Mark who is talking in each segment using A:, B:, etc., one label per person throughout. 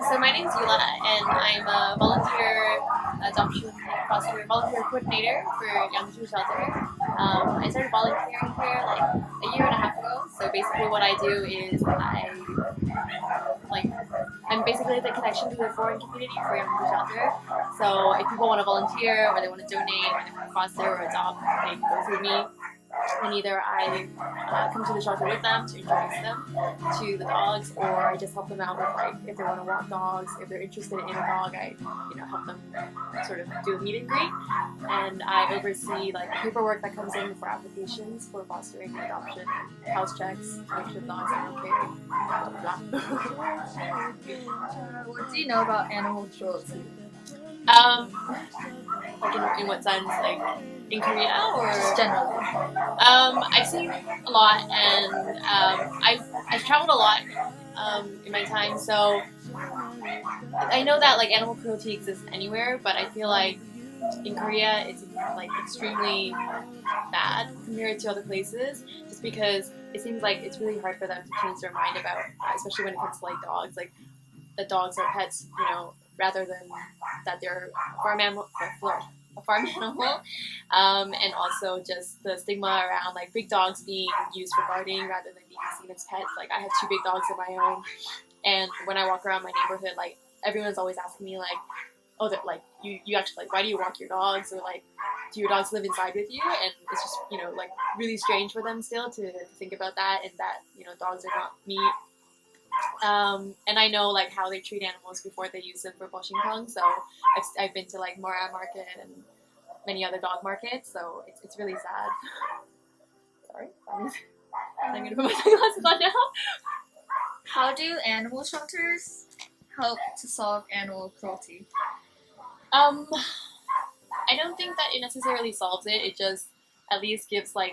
A: So my name's Yula, and I'm a volunteer adoption foster volunteer coordinator for Yangju Shelter. I started volunteering here like a year and a half ago. So basically, what I do is I'm basically the connection to the foreign community for Yangju Shelter. So if people want to volunteer, or they want to donate, or they want to foster or adopt, they go through me. And either I come to the shelter with them to introduce them to the dogs, or I just help them out with like if they want to walk dogs, if they're interested in a dog, I help them sort of do a meet and greet, and I oversee like the paperwork that comes in for applications for fostering and adoption, house checks, make sure the dogs are okay. Blah, blah.
B: What do you know about animal cruelty?
A: Like in what sense? Like in Korea or
B: Just generally.
A: I've seen a lot, and I've traveled a lot in my time, so I know that like animal cruelty exists anywhere, but I feel like in Korea it's like extremely bad compared to other places, just because it seems like it's really hard for them to change their mind about, especially when it comes to like dogs. Like the dogs are pets, rather than that they're a farm animal, and also just the stigma around like big dogs being used for guarding rather than being seen as pets. Like I have 2 big dogs of my own, and when I walk around my neighborhood, like everyone's always asking me like, oh, that like you actually like, why do you walk your dogs, or like, do your dogs live inside with you? And it's just like really strange for them still to think about that, and that dogs are not meat. And I know like how they treat animals before they use them for Boshing Kong. So I've been to like Mora Market and many other dog markets. So it's really sad. Sorry, I'm gonna put my sunglasses on now.
B: How do animal shelters help to solve animal cruelty?
A: I don't think that it necessarily solves it. It just at least gives the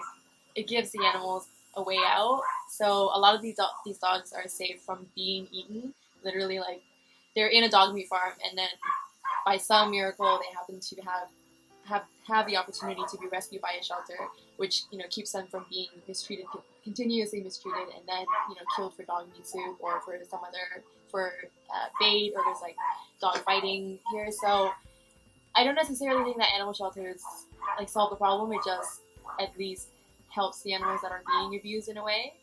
A: animals a way out. So a lot of these dogs are safe from being eaten. Literally, like they're in a dog meat farm, and then by some miracle they happen to have the opportunity to be rescued by a shelter, which keeps them from being mistreated, continuously mistreated, and then killed for dog meat soup or for bait, or there's like dog fighting here. So I don't necessarily think that animal shelters like solve the problem. It just at least helps the animals that are being abused in a way,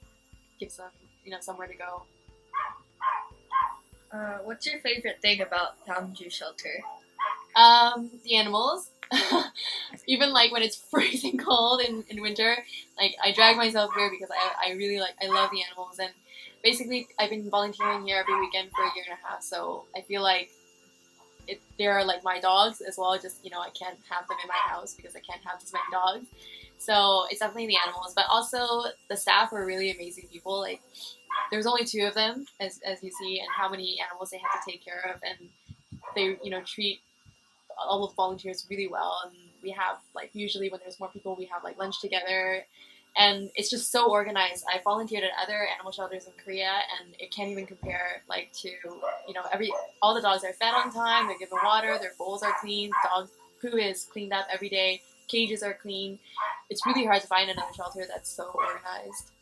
A: gives them somewhere to go.
B: What's your favorite thing about Yangju Shelter?
A: The animals. Even like when it's freezing cold in winter, like I drag myself here because I really I love the animals, and basically I've been volunteering here every weekend for a year and a half, so I feel like they're like my dogs as well. Just I can't have them in my house because I can't have this many dogs. So it's definitely the animals, but also the staff are really amazing people. Like there's only 2 of them, as you see, and how many animals they have to take care of, and they treat all of the volunteers really well. And we have like usually when there's more people, we have like lunch together, and it's just so organized. I volunteered at other animal shelters in Korea, and it can't even compare like to all the dogs are fed on time, they're given water, their bowls are clean, dog poo is cleaned up every day, cages are clean. It's really hard to find another shelter that's so organized.